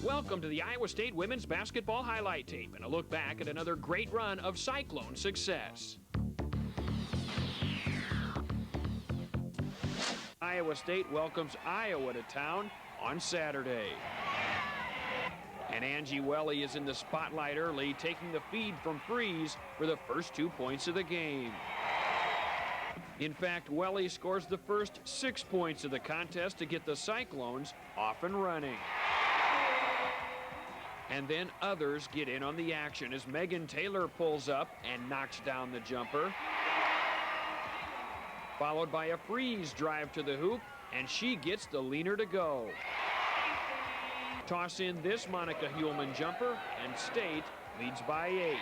Welcome to the Iowa State Women's Basketball Highlight Tape and a look back at another great run of Cyclone success. Iowa State welcomes Iowa to town on Saturday. And Angie Welle is in the spotlight early, taking the feed from Frese for the first 2 points of the game. In fact, Welle scores the first 6 points of the contest to get the Cyclones off and running. And then others get in on the action as Megan Taylor pulls up and knocks down the jumper. Followed by a Frese drive to the hoop, and she gets the leaner to go. Toss in this Monica Huelman jumper, and State leads by 8.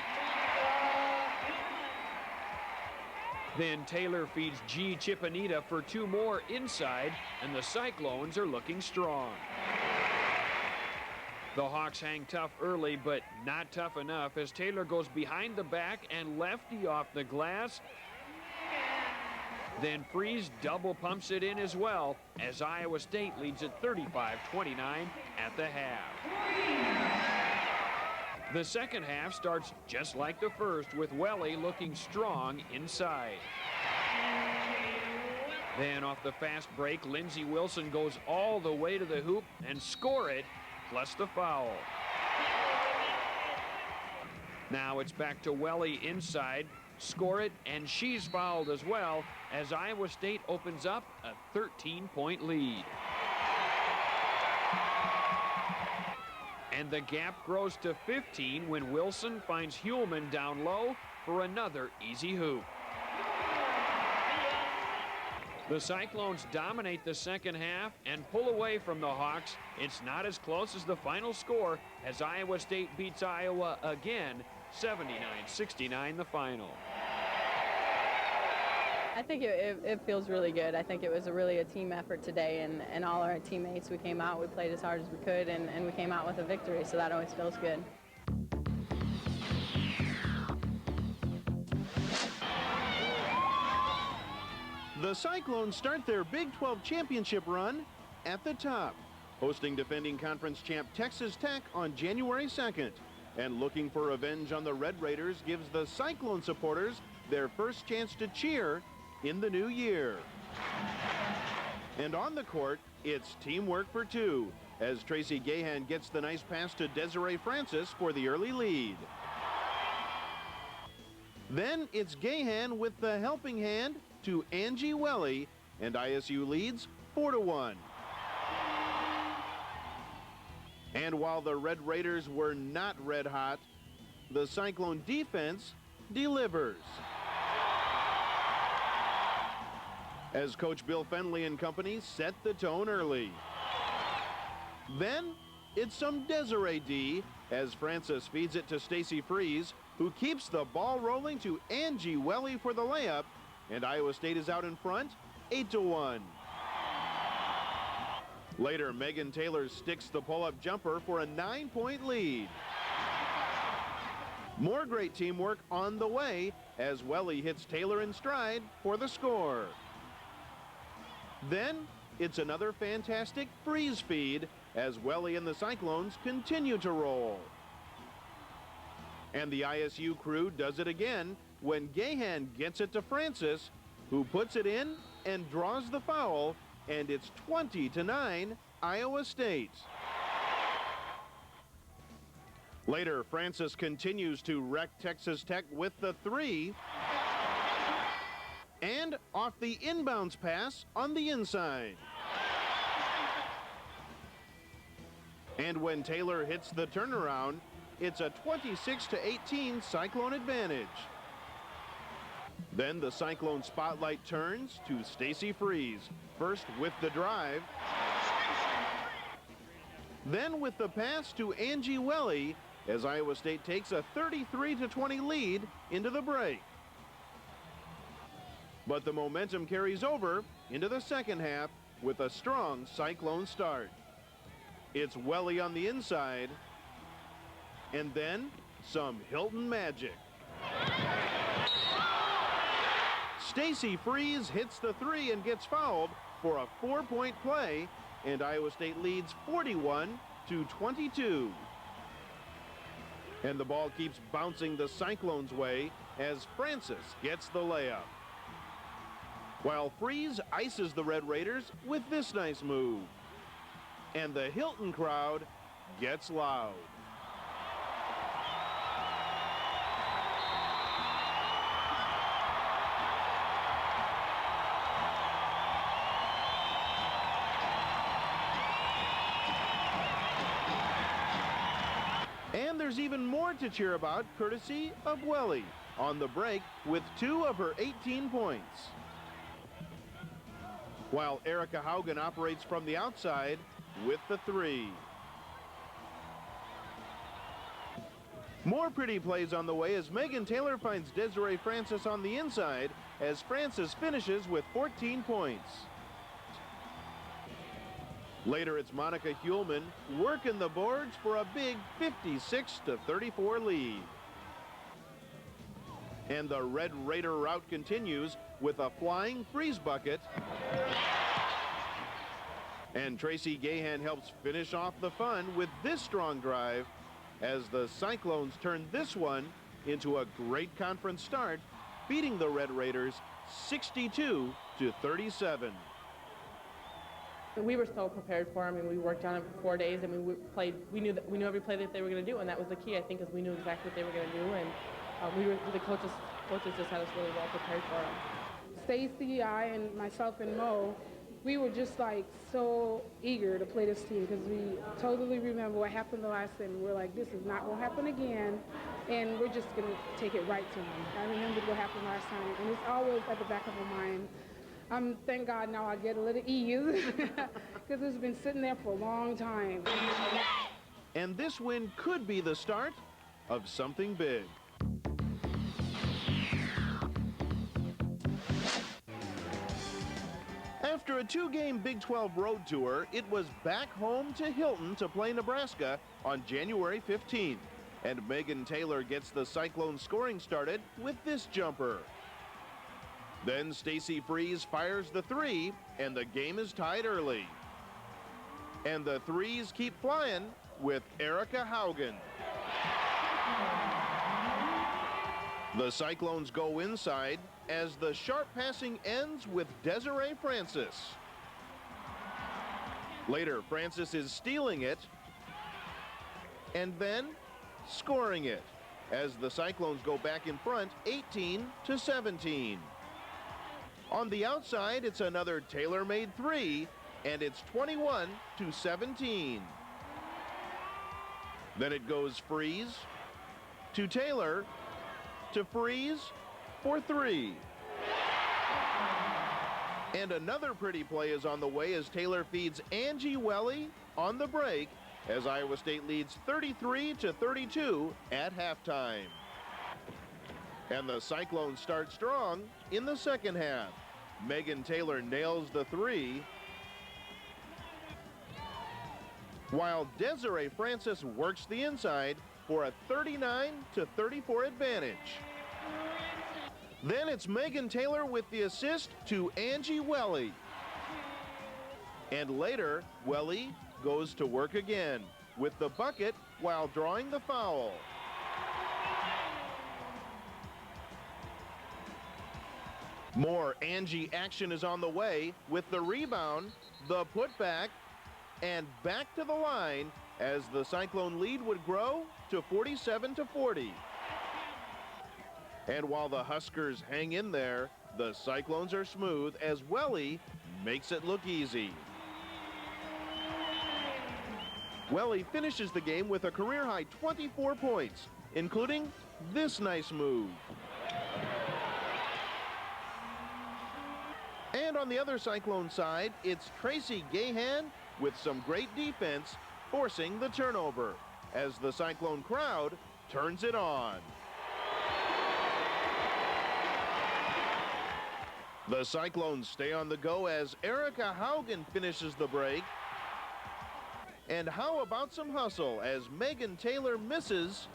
Then Taylor feeds Cipinyte for 2 more inside, and the Cyclones are looking strong. The Hawks hang tough early, but not tough enough as Taylor goes behind the back and lefty off the glass. Then Frese double pumps it in as well as Iowa State leads at 35-29 at the half. The second half starts just like the first with Welle looking strong inside. Then off the fast break, Lindsey Wilson goes all the way to the hoop and score it, plus the foul. Now it's back to Welle inside, score it, and she's fouled as well as Iowa State opens up a 13-point lead. And the gap grows to 15 when Wilson finds Huelman down low for another easy hoop. The Cyclones dominate the second half and pull away from the Hawks. It's not as close as the final score as Iowa State beats Iowa again, 79-69 the final. I think it feels really good. I think it was really a team effort today, and all our teammates, we came out, we played as hard as we could, and we came out with a victory, so that always feels good. The Cyclones start their Big 12 championship run at the top, hosting defending conference champ Texas Tech on January 2nd. And looking for revenge on the Red Raiders gives the Cyclone supporters their first chance to cheer in the new year. And on the court, it's teamwork for 2, as Tracy Gahan gets the nice pass to Desiree Francis for the early lead. Then it's Gahan with the helping hand to Angie Welle, and ISU leads 4-1. And while the Red Raiders were not red hot, the Cyclone defense delivers. As Coach Bill Fennelly and company set the tone early. Then it's some Desiree D as Francis feeds it to Stacy Frese, who keeps the ball rolling to Angie Welle for the layup, and Iowa State is out in front, 8-1. Later, Megan Taylor sticks the pull-up jumper for a 9-point lead. More great teamwork on the way as Welle hits Taylor in stride for the score. Then it's another fantastic Frese feed as Welle and the Cyclones continue to roll. And the ISU crew does it again when Gahan gets it to Francis, who puts it in and draws the foul, and it's 20-9 Iowa State. Later, Francis continues to wreck Texas Tech with the 3, and off the inbounds pass on the inside. And when Taylor hits the turnaround, it's a 26-18 Cyclone advantage. Then the Cyclone spotlight turns to Stacy Frese, first with the drive, then with the pass to Angie Welle as Iowa State takes a 33-20 lead into the break. But the momentum carries over into the second half with a strong Cyclone start. It's Welle on the inside, and then some Hilton magic. Stacy Frese hits the three and gets fouled for a 4-point play, and Iowa State leads 41-22. And the ball keeps bouncing the Cyclones' way as Francis gets the layup. While Frese ices the Red Raiders with this nice move. And the Hilton crowd gets loud. And there's even more to cheer about, courtesy of Welle on the break with 2 of her 18 points. While Erica Haugen operates from the outside with the 3. More pretty plays on the way as Megan Taylor finds Desiree Francis on the inside as Francis finishes with 14 points. Later, it's Monica Huelman working the boards for a big 56-34 lead. And the Red Raider rout continues with a flying Frese bucket. And Tracy Gahan helps finish off the fun with this strong drive as the Cyclones turn this one into a great conference start, beating the Red Raiders 62-37. We were so prepared for them, and we worked on it for 4 days. I mean, we knew every play that they were going to do, and that was the key, I think, is we knew exactly what they were going to do, and the coaches just had us really well prepared for them. Stacy, I, and myself and Mo, we were just like so eager to play this team because we totally remember what happened the last time. We're like, this is not going to happen again, and we're just going to take it right to them. I remembered what happened last time, and it's always at the back of my mind. Thank God now I get a little ease because it's been sitting there for a long time. And this win could be the start of something big. After a 2-game Big 12 road tour, it was back home to Hilton to play Nebraska on January 15th. And Megan Taylor gets the Cyclones scoring started with this jumper. Then Stacy Frese fires the 3, and the game is tied early. And the 3s keep flying with Erica Haugen. The Cyclones go inside as the sharp passing ends with Desiree Francis. Later, Francis is stealing it and then scoring it as the Cyclones go back in front 18-17. On the outside, it's another Taylor-made 3, and it's 21-17. Then it goes Frese to Taylor to Frese for 3. And another pretty play is on the way as Taylor feeds Angie Welle on the break as Iowa State leads 33-32 at halftime. And the Cyclones start strong in the second half. Megan Taylor nails the 3, while Desiree Francis works the inside for a 39-34 advantage. Then it's Megan Taylor with the assist to Angie Welle. And later, Welle goes to work again with the bucket while drawing the foul. More Angie action is on the way with the rebound, the putback, and back to the line as the Cyclone lead would grow to 47-40. And while the Huskers hang in there, the Cyclones are smooth as Welle makes it look easy. Welle finishes the game with a career-high 24 points, including this nice move. And on the other Cyclone side, it's Tracy Gahan with some great defense, forcing the turnover as the Cyclone crowd turns it on. The Cyclones stay on the go as Erica Haugen finishes the break. And how about some hustle as Megan Taylor misses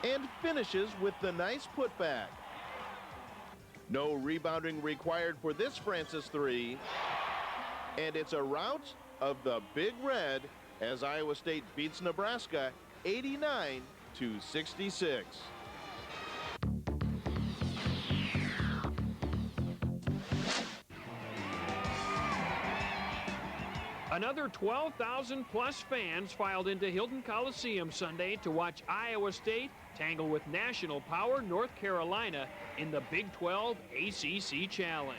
and finishes with the nice putback. No rebounding required for this Francis three. And it's a rout of the Big Red as Iowa State beats Nebraska 89-66. Another 12,000-plus fans filed into Hilton Coliseum Sunday to watch Iowa State tangle with national power North Carolina in the Big 12 ACC Challenge.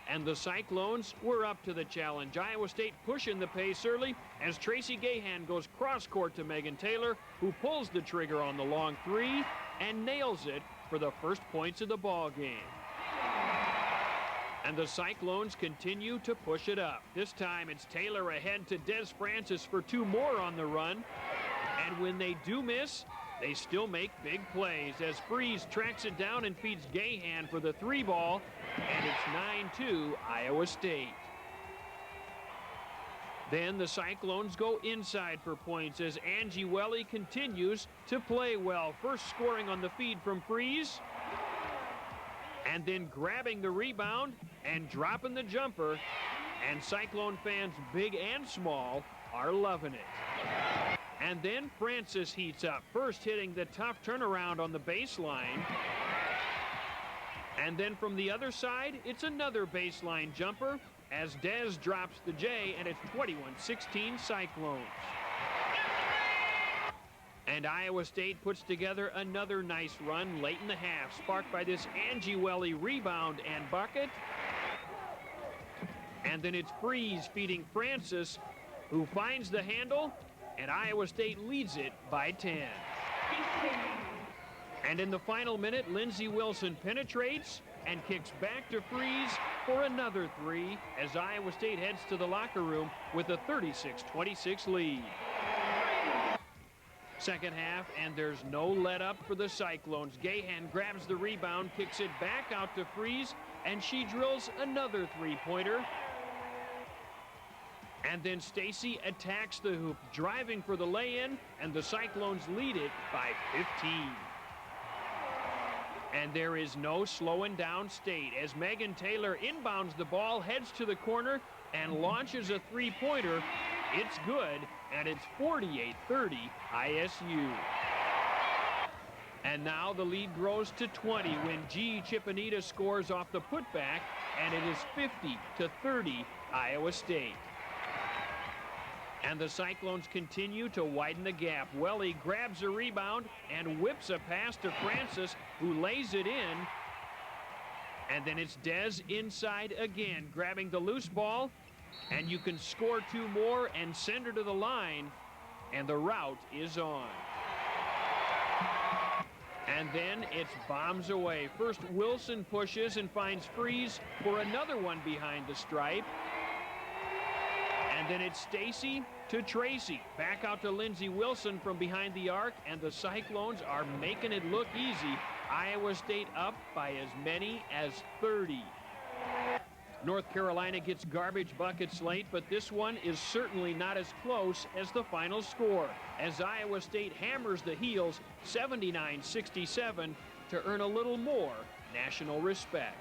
And the Cyclones were up to the challenge. Iowa State pushing the pace early as Tracy Gahan goes cross-court to Megan Taylor, who pulls the trigger on the long three and nails it for the first points of the ball game. And the Cyclones continue to push it up. This time it's Taylor ahead to Des Francis for two more on the run. And when they do miss, they still make big plays as Frese tracks it down and feeds Gahan for the three ball. And it's 9-2 Iowa State. Then the Cyclones go inside for points as Angie Welle continues to play well. First scoring on the feed from Frese. And then grabbing the rebound and dropping the jumper. And Cyclone fans, big and small, are loving it. And then Francis heats up, first hitting the tough turnaround on the baseline. And then from the other side, it's another baseline jumper as Des drops the J, and it's 21-16 Cyclones. And Iowa State puts together another nice run late in the half, sparked by this Angie Welle rebound and bucket. And then it's Frese feeding Francis, who finds the handle, and Iowa State leads it by 10. And in the final minute, Lindsey Wilson penetrates and kicks back to Frese for another three as Iowa State heads to the locker room with a 36-26 lead. Second half, and there's no let up for the Cyclones. Gahan grabs the rebound, kicks it back out to Frese, and she drills another three-pointer. And then Stacy attacks the hoop, driving for the lay-in, and the Cyclones lead it by 15. And there is no slowing down State as Megan Taylor inbounds the ball, heads to the corner, and launches a three-pointer. It's good, and it's 48-30 ISU. And now the lead grows to 20 when Cipinyte scores off the putback, and it is 50-30 Iowa State. And the Cyclones continue to widen the gap. Welle grabs a rebound and whips a pass to Francis, who lays it in. And then it's Des inside again, grabbing the loose ball. And you can score two more and send her to the line. And the rout is on. And then it's bombs away. First, Wilson pushes and finds Frese for another one behind the stripe. And then it's Stacy to Tracy. Back out to Lindsey Wilson from behind the arc, and the Cyclones are making it look easy. Iowa State up by as many as 30. North Carolina gets garbage buckets late, but this one is certainly not as close as the final score, as Iowa State hammers the Heels 79-67 to earn a little more national respect.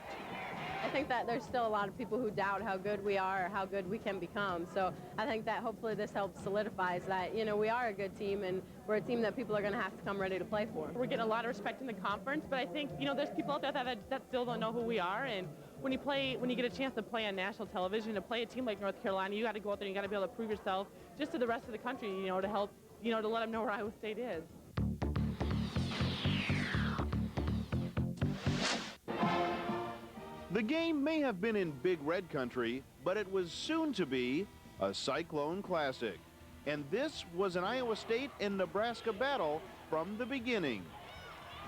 I think that there's still a lot of people who doubt how good we are or how good we can become. So I think that hopefully this helps solidifies that, you know, we are a good team and we're a team that people are going to have to come ready to play for. We're getting a lot of respect in the conference, but I think, you know, there's people out there that still don't know who we are. And when you get a chance to play on national television, to play a team like North Carolina, you got to go out there and you got to be able to prove yourself just to the rest of the country, you know, to help, you know, to let them know where Iowa State is. The game may have been in Big Red Country, but it was soon to be a Cyclone Classic. And this was an Iowa State and Nebraska battle from the beginning.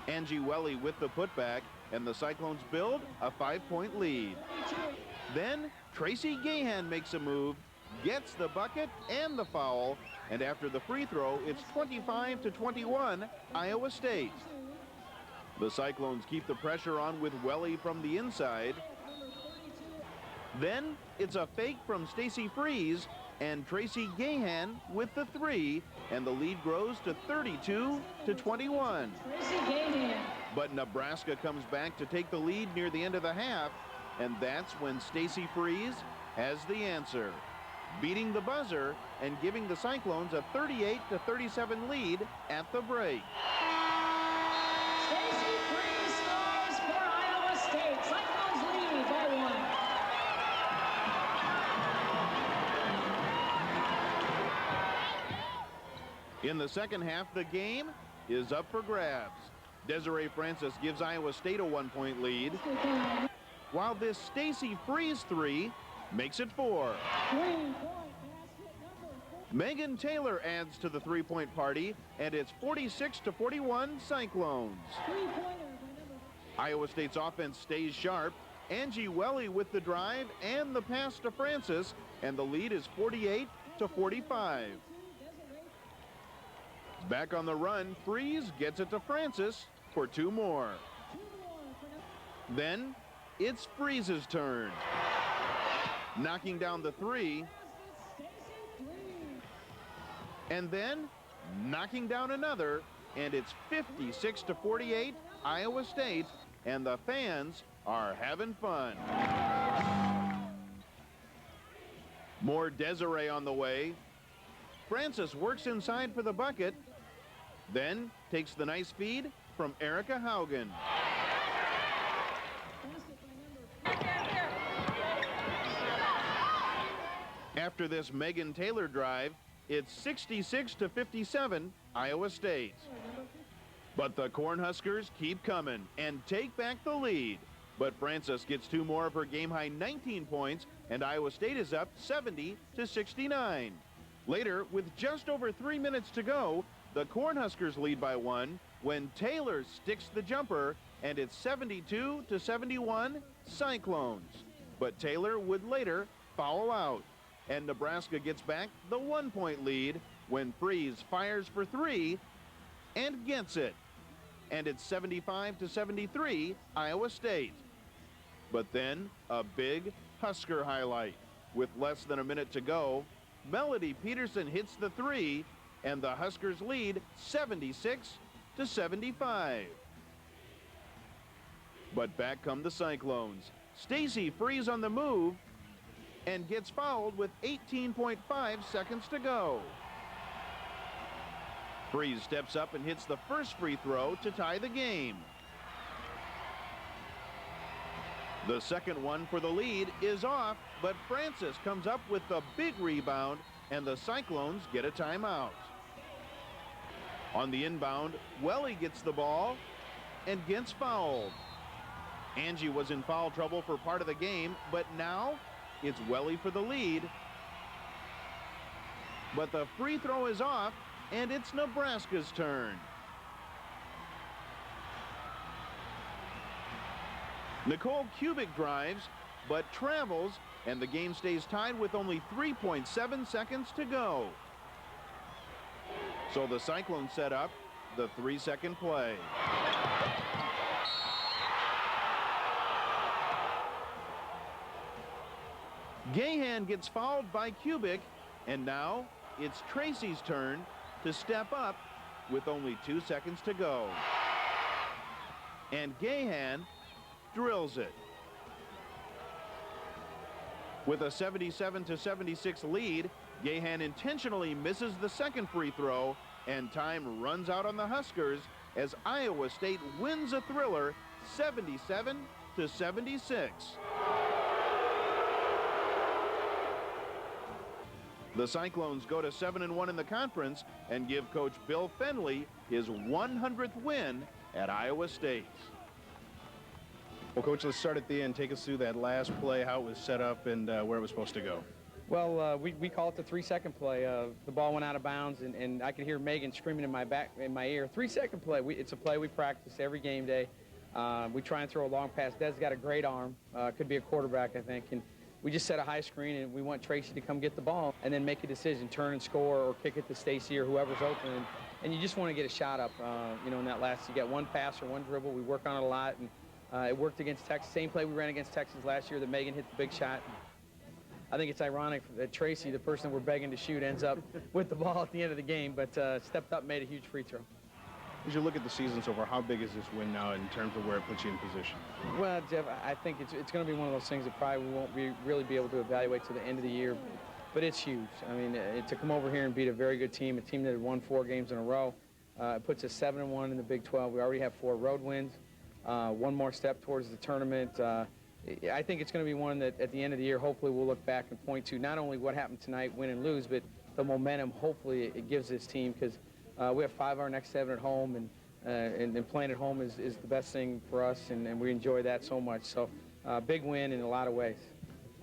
Angie Welle with the putback, and the Cyclones build a 5-point lead. Then Tracy Gahan makes a move, gets the bucket and the foul, and after the free throw, it's 25-21 Iowa State. The Cyclones keep the pressure on with Welle from the inside. Then it's a fake from Stacy Frese and Tracy Gahan with the three, and the lead grows to 32-21. Tracy Gahan But Nebraska comes back to take the lead near the end of the half, and that's when Stacy Frese has the answer, beating the buzzer and giving the Cyclones a 38-37 lead at the break. Stacy Frese scores for Iowa State. Cyclones lead by 1. In the second half, the game is up for grabs. Desiree Francis gives Iowa State a 1-point lead, while this Stacy Frese three makes it 4. Megan Taylor adds to the three-point party, and it's 46-41 Cyclones. Iowa State's offense stays sharp. Angie Welle with the drive and the pass to Francis, and the lead is 48-45. Back on the run, Frese gets it to Francis for 2 more. Then it's Frese's turn, knocking down the 3, and then knocking down another, and it's 56-48 Iowa State, and the fans are having fun. More Desiree on the way. Francis works inside for the bucket, then takes the nice feed from Erica Haugen. After this Megan Taylor drive, it's 66-57 Iowa State. But the Cornhuskers keep coming and take back the lead. But Francis gets 2 more of her game-high 19 points, and Iowa State is up 70-69. Later, with just over 3 minutes to go, the Cornhuskers lead by 1 when Taylor sticks the jumper, and it's 72-71 Cyclones. But Taylor would later foul out, and Nebraska gets back the 1-point lead when Frese fires for 3 and gets it. And it's 75-73 Iowa State. But then a big Husker highlight. With less than a minute to go, Melody Peterson hits the 3, and the Huskers lead 76-75. But back come the Cyclones. Stacy Frese on the move and gets fouled with 18.5 seconds to go. Frese steps up and hits the first free throw to tie the game. The second one for the lead is off, but Francis comes up with the big rebound, and the Cyclones get a timeout. On the inbound, Welle gets the ball and gets fouled. Angie was in foul trouble for part of the game, but now it's Welle for the lead. But the free throw is off, and it's Nebraska's turn. Nicole Kubik drives, but travels, and the game stays tied with only 3.7 seconds to go. So the Cyclones set up the 3-second play. Gahan gets fouled by Kubik, and now it's Tracy's turn to step up with only 2 seconds to go. And Gahan drills it. With a 77-76 lead, Gahan intentionally misses the second free throw, and time runs out on the Huskers as Iowa State wins a thriller 77-76. The Cyclones go to 7-1 in the conference and give Coach Bill Fennelly his 100th win at Iowa State. Well, Coach, let's start at the end. Take us through that last play, how it was set up, and where it was supposed to go. Well, we call it the 3-second play. The ball went out of bounds, and I could hear Megan screaming in my ear. 3-second play. It's a play we practice every game day. We try and throw a long pass. Des got a great arm. Could be a quarterback, I think. And we just set a high screen, and we want Tracy to come get the ball and then make a decision, turn and score, or kick it to Stacy or whoever's open. And you just want to get a shot up, in that last. You got one pass or one dribble. We work on it a lot, and it worked against Texas. Same play we ran against Texas last year that Megan hit the big shot. I think it's ironic that Tracy, the person we're begging to shoot, ends up with the ball at the end of the game, but stepped up, made a huge free throw. As you look at the season so far, how big is this win now in terms of where it puts you in position? Well, Jeff, I think it's going to be one of those things that probably we won't really be able to evaluate to the end of the year, but it's huge. I mean, to come over here and beat a very good team, a team that had won 4 games in a row, it puts us 7-1 in the Big 12. We already have 4 road wins, 1 more step towards the tournament. I think it's going to be one that at the end of the year, hopefully we'll look back and point to not only what happened tonight, win and lose, but the momentum hopefully it gives this team, because we have 5 of our next 7 at home, and playing at home is the best thing for us, and we enjoy that so much. So big win in a lot of ways.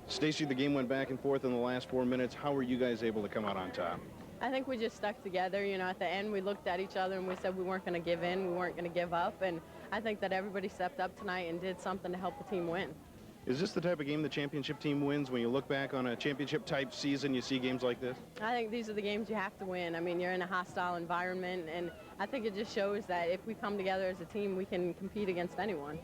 Stacy, the game went back and forth in the last 4 minutes. How were you guys able to come out on top? I think we just stuck together. You know, at the end we looked at each other and we said we weren't going to give in, we weren't going to give up, and I think that everybody stepped up tonight and did something to help the team win. Is this the type of game the championship team wins? When you look back on a championship-type season, you see games like this? I think these are the games you have to win. I mean, you're in a hostile environment, and I think it just shows that if we come together as a team, we can compete against anyone.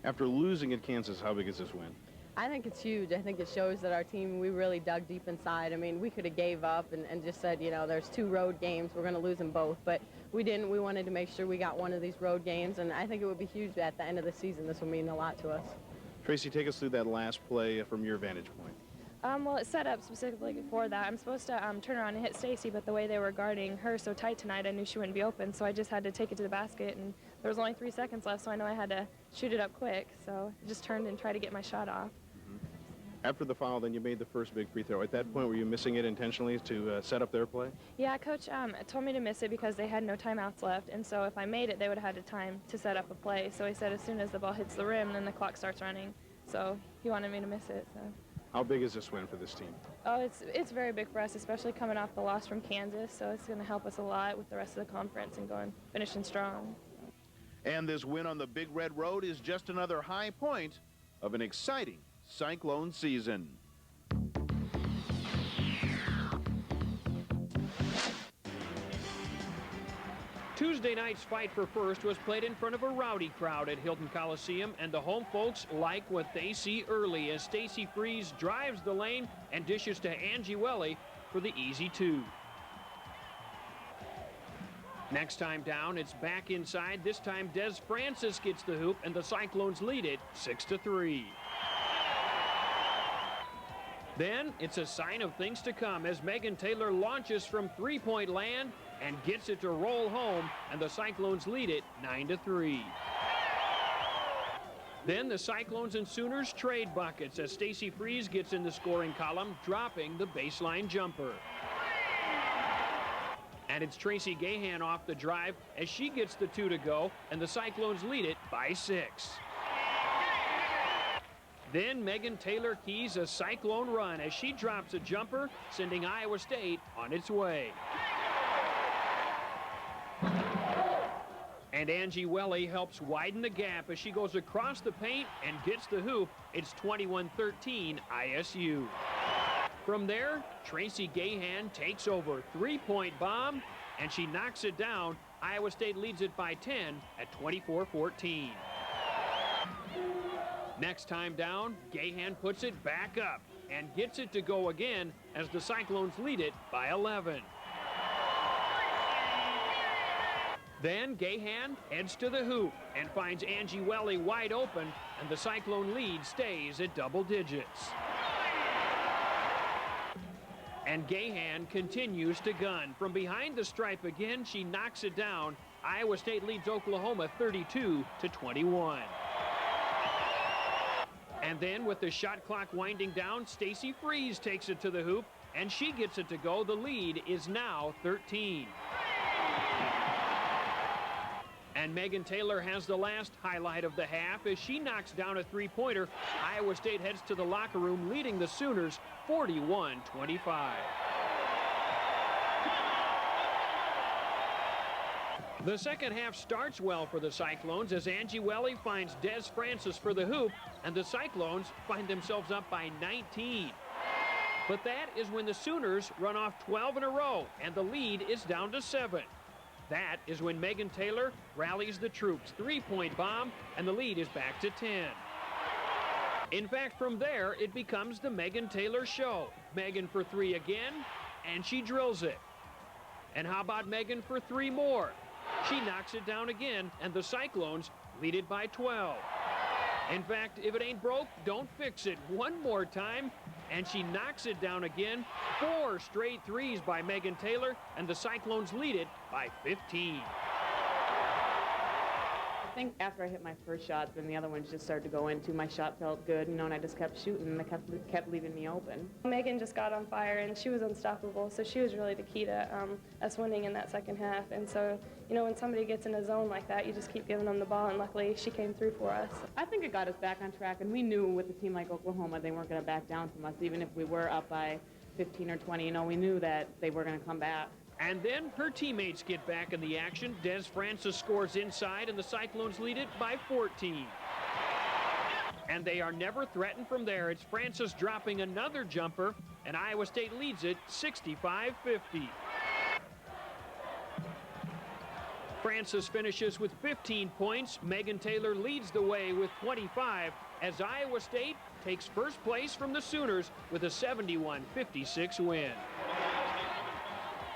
After losing at Kansas, how big is this win? I think it's huge. I think it shows that our team, we really dug deep inside. I mean, we could have gave up and just said, you know, there's 2 road games, we're going to lose them both. But we didn't. We wanted to make sure we got one of these road games, and I think it would be huge at the end of the season. This will mean a lot to us. Tracy, take us through that last play from your vantage point. Well, it's set up specifically for that. I'm supposed to turn around and hit Stacy, but the way they were guarding her so tight tonight, I knew she wouldn't be open, so I just had to take it to the basket, and there was only 3 seconds left, so I know I had to shoot it up quick, so I just turned and tried to get my shot off. After the foul, then you made the first big free throw. At that point, were you missing it intentionally to set up their play? Yeah, Coach told me to miss it because they had no timeouts left, and so if I made it, they would have had time to set up a play. So he said as soon as the ball hits the rim, then the clock starts running. So he wanted me to miss it. So. How big is this win for this team? Oh, it's very big for us, especially coming off the loss from Kansas. So it's going to help us a lot with the rest of the conference and finishing strong. And this win on the Big Red Road is just another high point of an exciting Cyclone season. Tuesday night's fight for first was played in front of a rowdy crowd at Hilton Coliseum, and the home folks like what they see early as Stacy Frese drives the lane and dishes to Angie Welle for the easy 2. Next time down, it's back inside. This time, Des Francis gets the hoop, and the Cyclones lead it 6-3. Then it's a sign of things to come as Megan Taylor launches from 3-point land and gets it to roll home, and the Cyclones lead it 9-3. Then the Cyclones and Sooners trade buckets as Stacy Frese gets in the scoring column, dropping the baseline jumper. And it's Tracy Gahan off the drive as she gets the 2 to go, and the Cyclones lead it by 6. Then Megan Taylor keys a Cyclone run as she drops a jumper, sending Iowa State on its way. And Angie Welle helps widen the gap as she goes across the paint and gets the hoop. It's 21-13 ISU. From there, Tracy Gahan takes over, 3-point bomb, and she knocks it down. Iowa State leads it by 10 at 24-14. Next time down, Gahan puts it back up and gets it to go again as the Cyclones lead it by 11. Then Gahan heads to the hoop and finds Angie Welle wide open, and the Cyclone lead stays at double digits. And Gahan continues to gun. From behind the stripe again, she knocks it down. Iowa State leads Oklahoma 32-21. And then with the shot clock winding down, Stacy Frese takes it to the hoop, and she gets it to go. The lead is now 13. And Megan Taylor has the last highlight of the half as she knocks down a 3-pointer. Iowa State heads to the locker room, leading the Sooners 41-25. The second half starts well for the Cyclones as Angie Welle finds Des Francis for the hoop, and the Cyclones find themselves up by 19. But that is when the Sooners run off 12 in a row, and the lead is down to 7. That is when Megan Taylor rallies the troops. 3-point bomb, and the lead is back to 10. In fact, from there, it becomes the Megan Taylor show. Megan for 3 again, and she drills it. And how about Megan for 3 more? She knocks it down again, and the Cyclones lead it by 12. In fact, if it ain't broke, don't fix it. One more time, and she knocks it down again. 4 straight threes by Megan Taylor, and the Cyclones lead it by 15. I think after I hit my first shot, then the other ones just started to go into. My shot felt good, and I just kept shooting, and they kept leaving me open. Megan just got on fire, and she was unstoppable, so she was really the key to us winning in that second half. And so, when somebody gets in a zone like that, you just keep giving them the ball, and luckily she came through for us. I think it got us back on track, and we knew with a team like Oklahoma, they weren't going to back down from us, even if we were up by 15 or 20. We knew that they were going to come back. And then her teammates get back in the action. Des Francis scores inside, and the Cyclones lead it by 14. And they are never threatened from there. It's Francis dropping another jumper, and Iowa State leads it 65-50. Francis finishes with 15 points. Megan Taylor leads the way with 25 as Iowa State takes first place from the Sooners with a 71-56 win.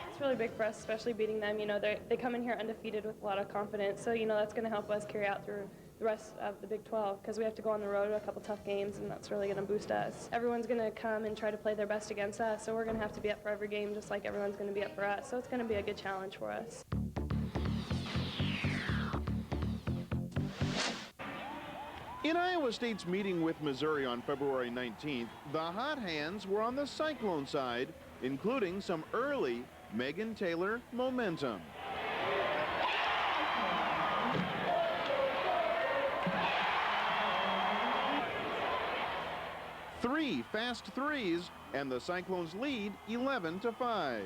It's really big for us, especially beating them. They come in here undefeated with a lot of confidence, so that's going to help us carry out through the rest of the Big 12 because we have to go on the road to a couple tough games, and that's really going to boost us. Everyone's going to come and try to play their best against us, so we're going to have to be up for every game just like everyone's going to be up for us, so it's going to be a good challenge for us. In Iowa State's meeting with Missouri on February 19th, the hot hands were on the Cyclone side, including some early Megan Taylor momentum. Three fast threes, and the Cyclones lead 11-5.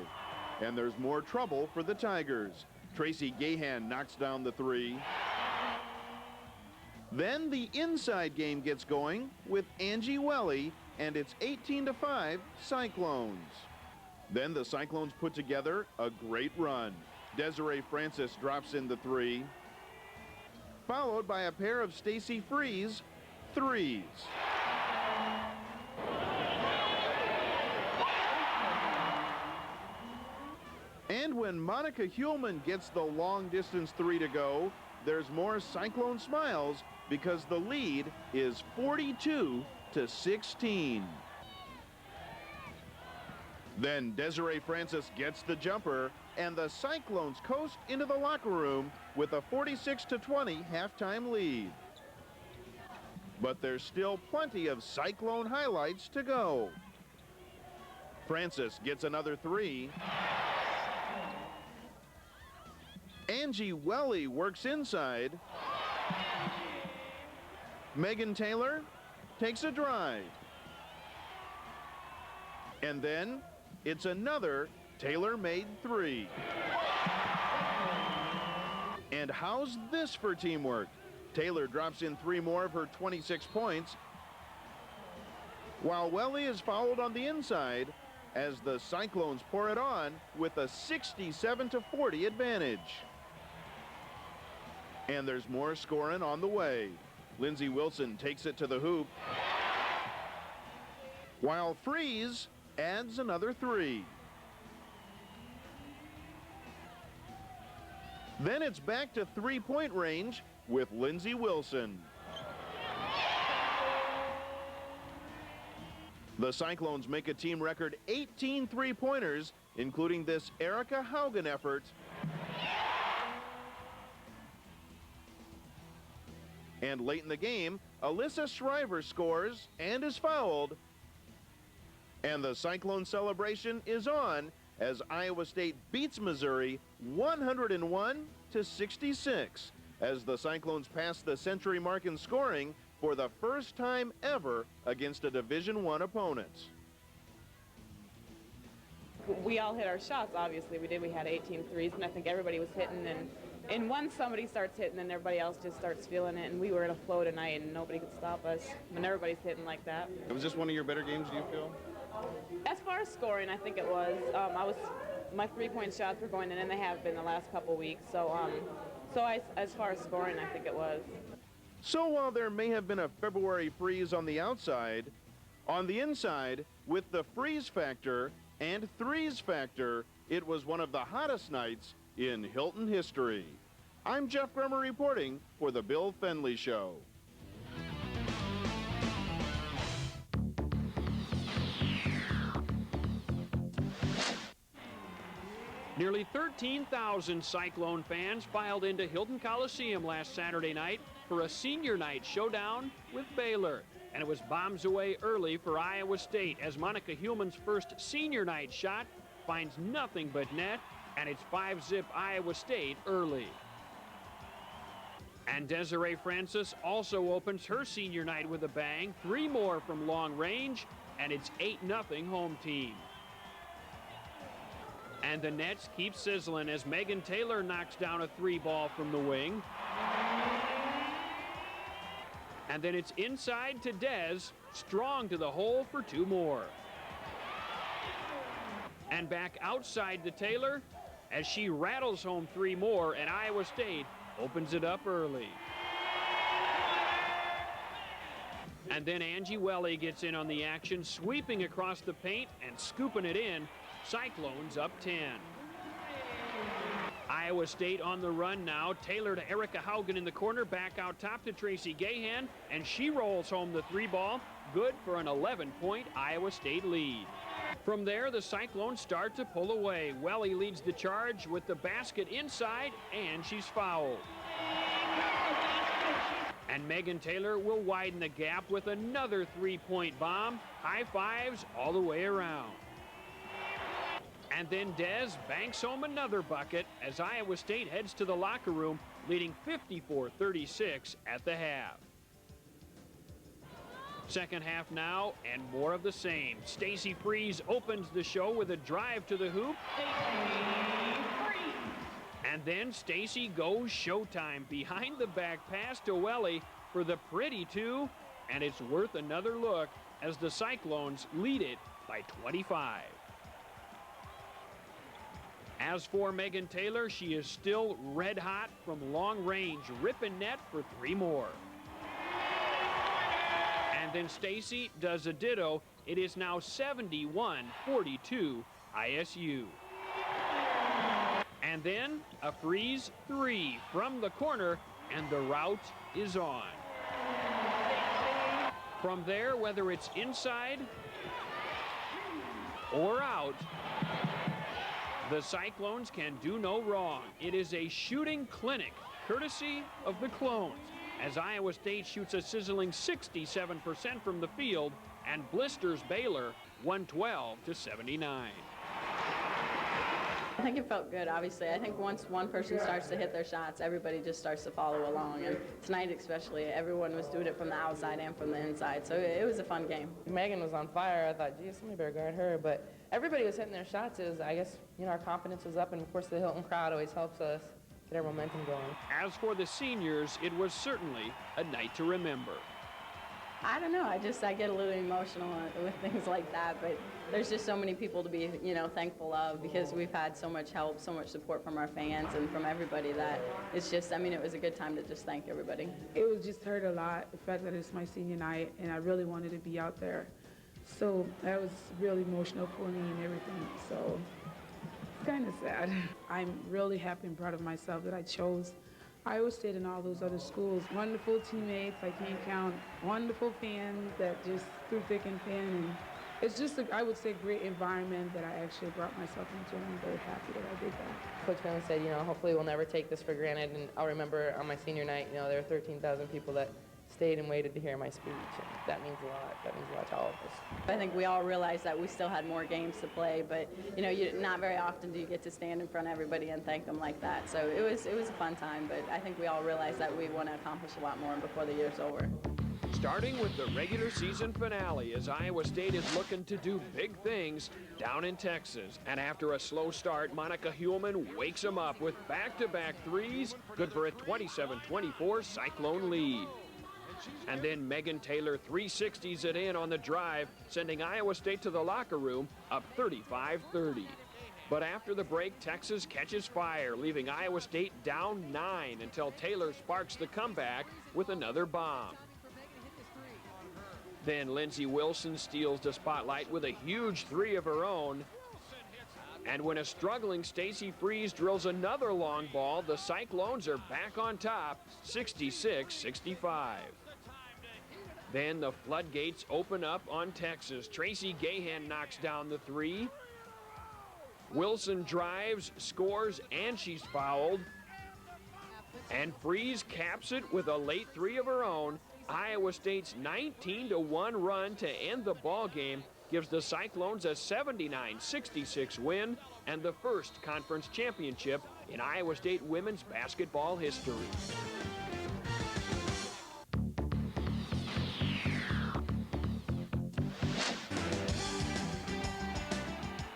And there's more trouble for the Tigers. Tracy Gahan knocks down the three. Then the inside game gets going with Angie Welle, and it's 18-5 Cyclones. Then the Cyclones put together a great run. Desiree Francis drops in the three, followed by a pair of Stacy Frese threes. And when Monica Huelman gets the long-distance three to go, there's more Cyclone smiles because the lead is 42-16. Then Desiree Francis gets the jumper, and the Cyclones coast into the locker room with a 46-20 halftime lead. But there's still plenty of Cyclone highlights to go. Francis gets another three. Angie Welle works inside. Megan Taylor takes a drive. And then it's another Taylor-made three. And how's this for teamwork? Taylor drops in three more of her 26 points, while Welle is fouled on the inside as the Cyclones pour it on with a 67-40 advantage. And there's more scoring on the way. Lindsey Wilson takes it to the hoop, while Frese adds another three. Then it's back to three-point range with Lindsey Wilson. The Cyclones make a team record 18 three-pointers, including this Erica Haugen effort. And late in the game, Alyssa Shriver scores and is fouled. And the Cyclone celebration is on as Iowa State beats Missouri 101-66 as the Cyclones pass the century mark in scoring for the first time ever against a Division I opponent. We all hit our shots, obviously. We did. We had 18 threes, and I think everybody was hitting. And once somebody starts hitting, then everybody else just starts feeling it. And we were in a flow tonight, and nobody could stop us when everybody's hitting like that. Was this one of your better games, do you feel? As far as scoring, I think it was. My three-point shots were going in, and they have been the last couple weeks. As far as scoring, I think it was. So while there may have been a February freeze on the outside, on the inside, with the freeze factor and threes factor, it was one of the hottest nights in Hilton history. I'm Jeff Grummer reporting for The Bill Fennelly Show. Nearly 13,000 Cyclone fans filed into Hilton Coliseum last Saturday night for a senior night showdown with Baylor. And it was bombs away early for Iowa State as Monica Huelman's first senior night shot finds nothing but net, and it's 5-zip Iowa State early. And Desiree Francis also opens her senior night with a bang, 3 more from long range, and it's 8-0 home team. And the nets keep sizzling as Megan Taylor knocks down a 3-ball from the wing. And then it's inside to Des, strong to the hole for 2 more. And back outside to Taylor as she rattles home 3 more, and Iowa State opens it up early. And then Angie Welle gets in on the action, sweeping across the paint and scooping it in. Cyclones up 10. Iowa State on the run now. Taylor to Erica Haugen in the corner, back out top to Tracy Gahan, and she rolls home the 3-ball. Good for an 11-point Iowa State lead. From there, the Cyclones start to pull away. Welle leads the charge with the basket inside, and she's fouled. And Megan Taylor will widen the gap with another 3-point bomb. High fives all the way around. And then Des banks home another bucket as Iowa State heads to the locker room, leading 54-36 at the half. Second half now, and more of the same. Stacy Frese opens the show with a drive to the hoop. And then Stacy goes showtime. Behind the back pass to Welle for the pretty 2, and it's worth another look as the Cyclones lead it by 25. As for Megan Taylor, she is still red hot from long range, ripping net for 3 more. And then Stacy does a ditto. It is now 71-42 ISU. And then a Frese 3 from the corner, and the rout is on. From there, whether it's inside or out, the Cyclones can do no wrong. It is a shooting clinic, courtesy of the Clones, as Iowa State shoots a sizzling 67% from the field and blisters Baylor 112-79. I think it felt good, obviously. I think once one person starts to hit their shots, everybody just starts to follow along. And tonight especially, everyone was doing it from the outside and from the inside. So it was a fun game. Megan was on fire. I thought, geez, somebody better guard her. But everybody was hitting their shots. It was, I guess, our confidence was up. And, of course, the Hilton crowd always helps us get our momentum going. As for the seniors, it was certainly a night to remember. I don't know. I get a little emotional with things like that, but there's just so many people to be, thankful of, because we've had so much help, so much support from our fans and from everybody that it's just, it was a good time to just thank everybody. It was just hurt a lot, the fact that it's my senior night, and I really wanted to be out there. So that was really emotional for me and everything, so it's kind of sad. I'm really happy and proud of myself that I chose Iowa State and all those other schools. Wonderful teammates, I can't count. Wonderful fans that just through thick and thin. And it's just, I would say, great environment that I actually brought myself into, and I'm very happy that I did that. Coach Fennelly said, hopefully we'll never take this for granted. And I'll remember on my senior night, there were 13,000 people that stayed and waited to hear my speech. And that means a lot. That means a lot to all of us. I think we all realized that we still had more games to play, but not very often do you get to stand in front of everybody and thank them like that. So it was a fun time, but I think we all realized that we want to accomplish a lot more before the year's over. Starting with the regular season finale, as Iowa State is looking to do big things down in Texas. And after a slow start, Monica Huelman wakes them up with back-to-back threes, good for a 27-24 Cyclone lead. And then Megan Taylor 360s it in on the drive, sending Iowa State to the locker room up 35-30. But after the break, Texas catches fire, leaving Iowa State down 9 until Taylor sparks the comeback with another bomb. Then Lindsey Wilson steals the spotlight with a huge 3 of her own. And when a struggling Stacy Frese drills another long ball, the Cyclones are back on top, 66-65. Then the floodgates open up on Texas. Tracy Gahan knocks down the three. Wilson drives, scores, and she's fouled. And Frese caps it with a late three of her own. Iowa State's 19-1 run to end the ball game gives the Cyclones a 79-66 win and the first conference championship in Iowa State women's basketball history.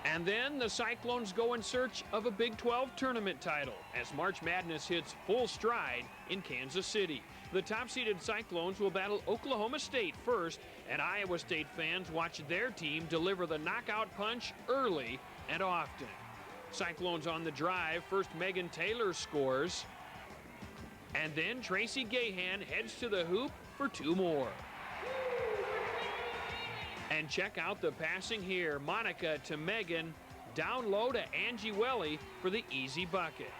And then the Cyclones go in search of a Big 12 tournament title as March Madness hits full stride in Kansas City. The top-seeded Cyclones will battle Oklahoma State first, and Iowa State fans watch their team deliver the knockout punch early and often. Cyclones on the drive. First, Megan Taylor scores, and then Tracy Gahan heads to the hoop for two more. And check out the passing here. Monica to Megan, down low to Angie Welle for the easy bucket.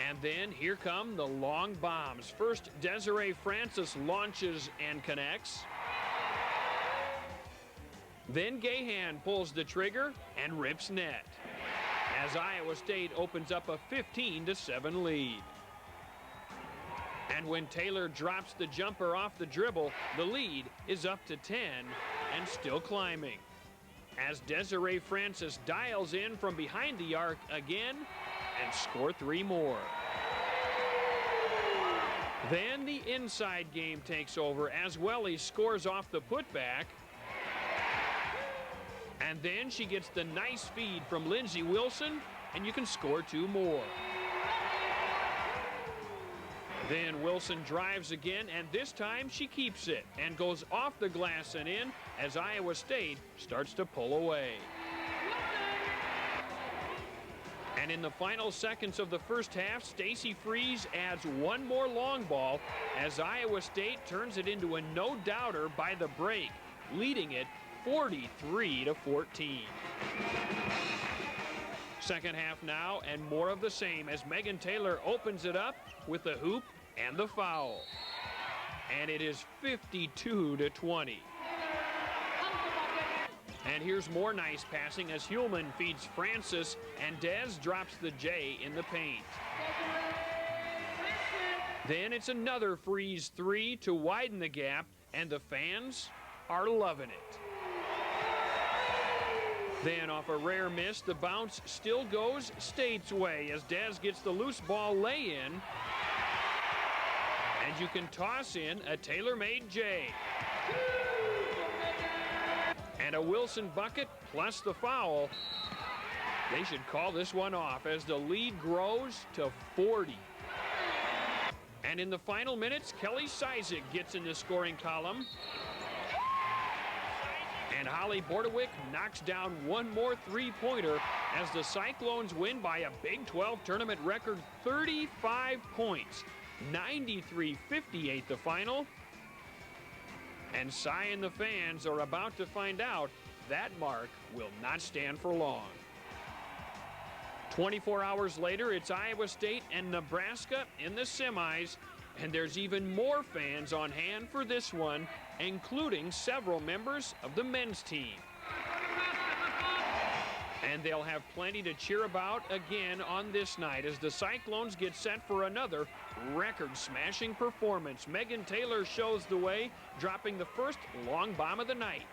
And then here come the long bombs. First, Desiree Francis launches and connects. Then Gahan pulls the trigger and rips net, as Iowa State opens up a 15-7 lead. And when Taylor drops the jumper off the dribble, the lead is up to 10 and still climbing, as Desiree Francis dials in from behind the arc again and score three more. Then the inside game takes over as Welle scores off the putback. And then she gets the nice feed from Lindsey Wilson, and you can score two more. Then Wilson drives again, and this time she keeps it and goes off the glass and in as Iowa State starts to pull away. And in the final seconds of the first half, Stacy Frese adds one more long ball as Iowa State turns it into a no-doubter by the break, leading it 43-14. Second half now, and more of the same as Megan Taylor opens it up with the hoop and the foul. And it is 52-20. And here's more nice passing as Huelman feeds Francis, and Des drops the J in the paint. Then it's another Frese three to widen the gap, and the fans are loving it. Then off a rare miss, the bounce still goes State's way as Des gets the loose ball lay-in. And you can toss in a tailor-made J. And a Wilson bucket plus the foul. They should call this one off as the lead grows to 40. And in the final minutes, Kelly Cizek gets in the scoring column. And Holly Bordewyk knocks down one more three-pointer as the Cyclones win by a Big 12 tournament record 35 points. 93-58 the final. And Cy and the fans are about to find out that mark will not stand for long. 24 hours later, it's Iowa State and Nebraska in the semis, and there's even more fans on hand for this one, including several members of the men's team. And they'll have plenty to cheer about again on this night as the Cyclones get set for another record-smashing performance. Megan Taylor shows the way, dropping the first long bomb of the night.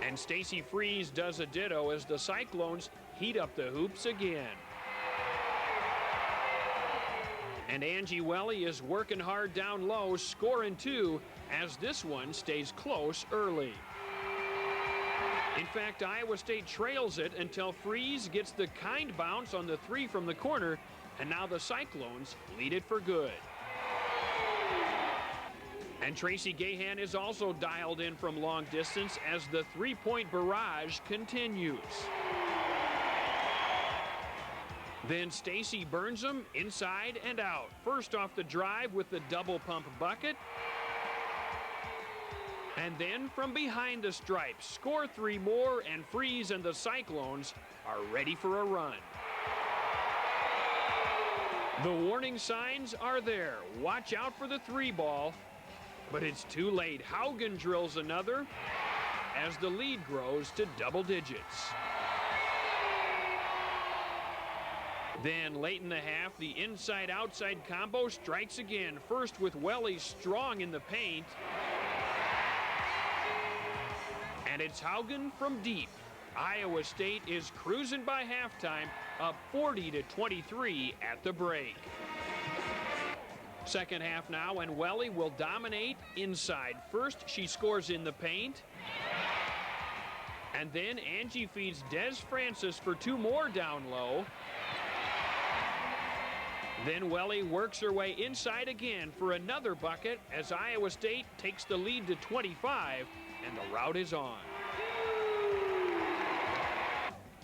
And Stacy Frese does a ditto as the Cyclones heat up the hoops again. And Angie Welle is working hard down low, scoring two, as this one stays close early. In fact, Iowa State trails it until Frese gets the kind bounce on the three from the corner, and now the Cyclones lead it for good. And Tracy Gahan is also dialed in from long distance as the three-point barrage continues. Then Stacy burns them inside and out. First off the drive with the double pump bucket. And then from behind the stripes, score 3 more, and Frese and the Cyclones are ready for a run. The warning signs are there. Watch out for the 3 ball. But it's too late. Haugen drills another as the lead grows to double digits. Then late in the half, the inside-outside combo strikes again. First with Welle strong in the paint. And it's Haugen from deep. Iowa State is cruising by halftime, up 40-23 at the break. Second half now, and Welle will dominate inside. First, she scores in the paint. And then Angie feeds Des Francis for 2 more down low. Then Welle works her way inside again for another bucket as Iowa State takes the lead to 25, and the rout is on.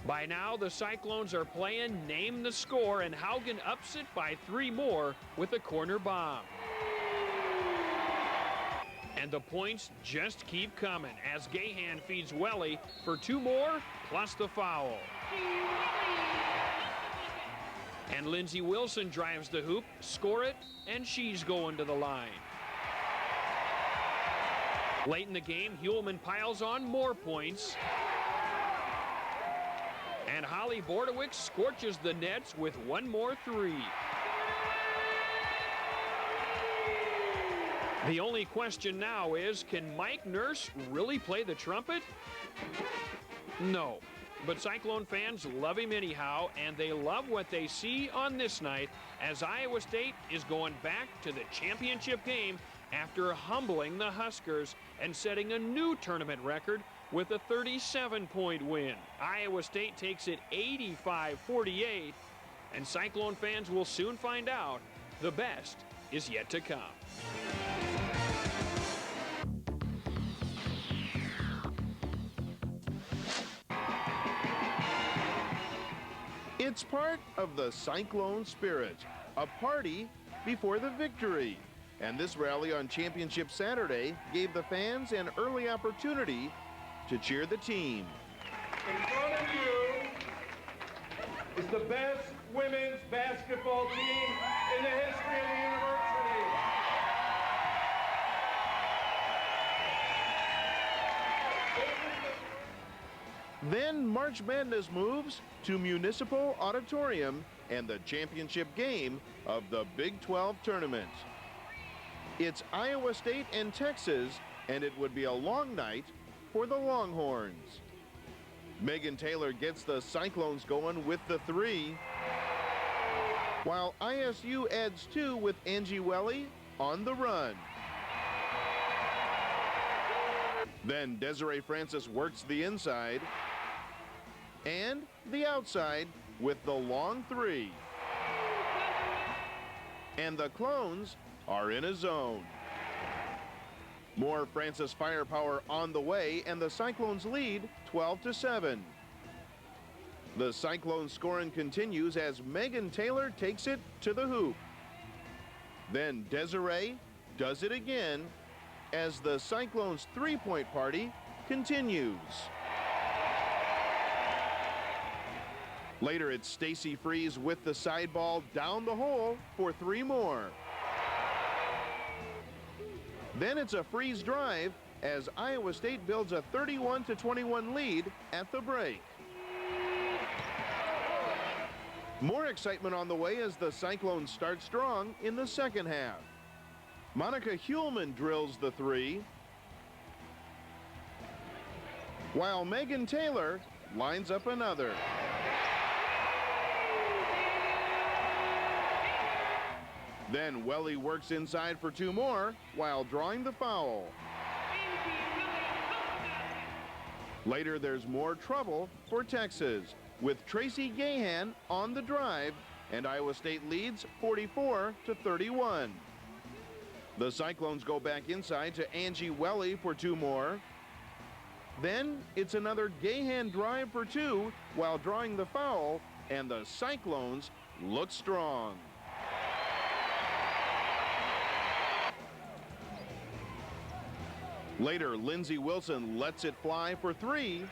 By now, the Cyclones are playing name the score, and Haugen ups it by 3 more with a corner bomb. And the points just keep coming as Gahan feeds Welle for 2 more plus the foul. And Lindsey Wilson drives the hoop, score it, and she's going to the line. Late in the game, Huelman piles on more points. And Holly Bordewyk scorches the nets with 1 more 3. The only question now is, can Mike Nurse really play the trumpet? No, but Cyclone fans love him anyhow, and they love what they see on this night as Iowa State is going back to the championship game after humbling the Huskers and setting a new tournament record with a 37-point win. Iowa State takes it 85-48, and Cyclone fans will soon find out the best is yet to come. It's part of the Cyclone spirit, a party before the victory. And this rally on Championship Saturday gave the fans an early opportunity to cheer the team. In front of you is the best women's basketball team in the history of the university. Then March Madness moves to Municipal Auditorium and the championship game of the Big 12 tournament. It's Iowa State and Texas, and it would be a long night for the Longhorns. Megan Taylor gets the Cyclones going with the 3, while ISU adds 2 with Angie Welle on the run. Then Desiree Francis works the inside and the outside with the long 3. And the Clones are in a zone. More Francis firepower on the way, and the Cyclones lead 12-7. The Cyclone scoring continues as Megan Taylor takes it to the hoop. Then Desiree does it again as the Cyclones' 3-point party continues. Later, it's Stacy Frese with the side ball down the hole for 3 more. Then it's a Frese drive as Iowa State builds a 31-21 lead at the break. More excitement on the way as the Cyclones start strong in the second half. Monica Huelman drills the 3, while Megan Taylor lines up another. Then Welle works inside for 2 more while drawing the foul. Later, there's more trouble for Texas with Tracy Gahan on the drive, and Iowa State leads 44-31. The Cyclones go back inside to Angie Welle for 2 more. Then it's another Gahan drive for 2 while drawing the foul, and the Cyclones look strong. Later, Lindsey Wilson lets it fly for 3.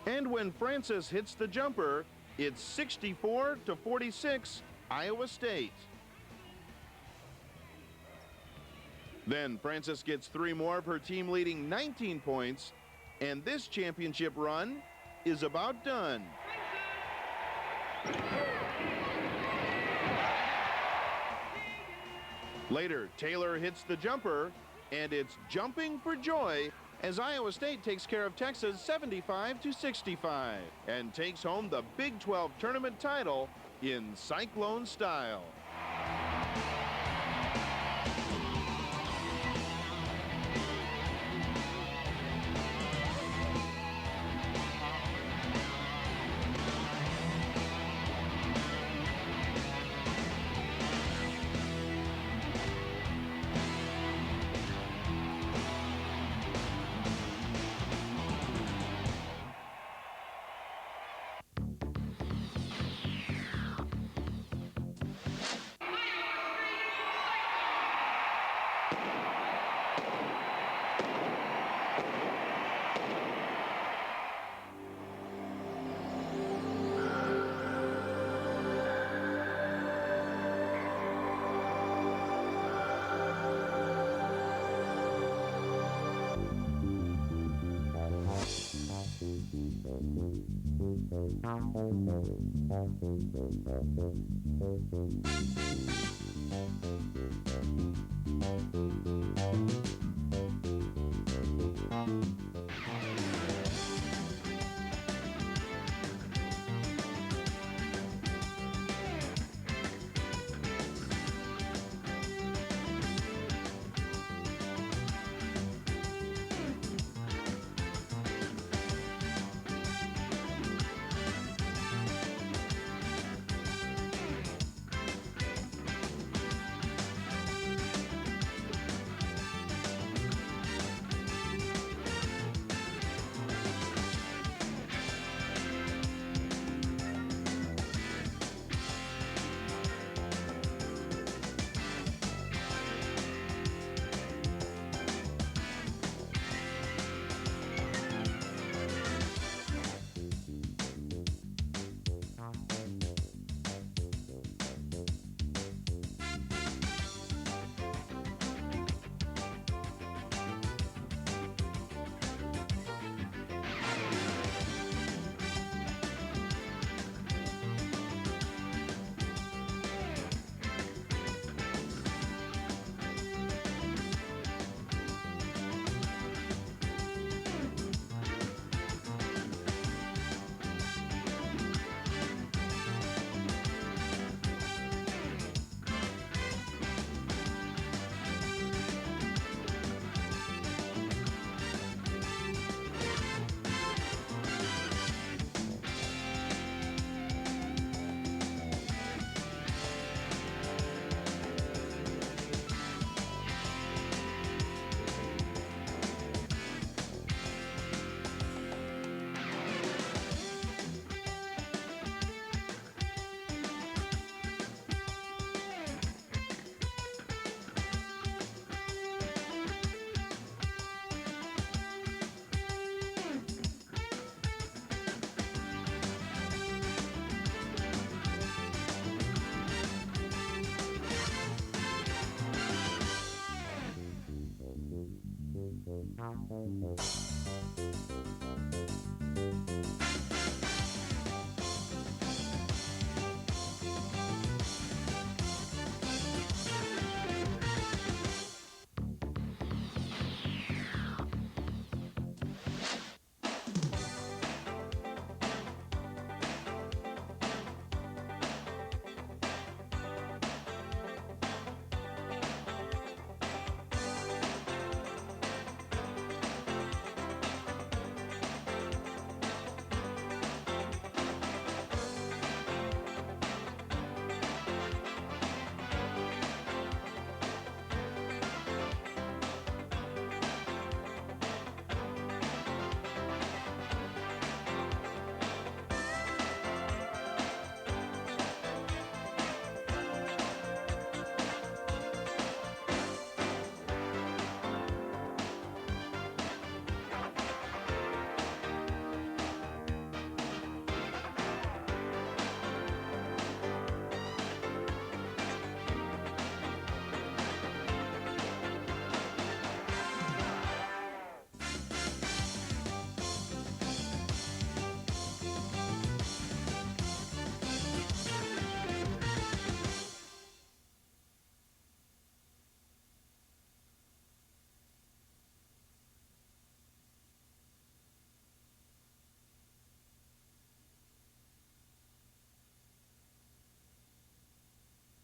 And when Francis hits the jumper, it's 64-46, Iowa State. Then Francis gets 3 more of her team, leading 19 points, and this championship run is about done. Later, Taylor hits the jumper, and it's jumping for joy as Iowa State takes care of Texas 75-65 and takes home the Big 12 tournament title in Cyclone style.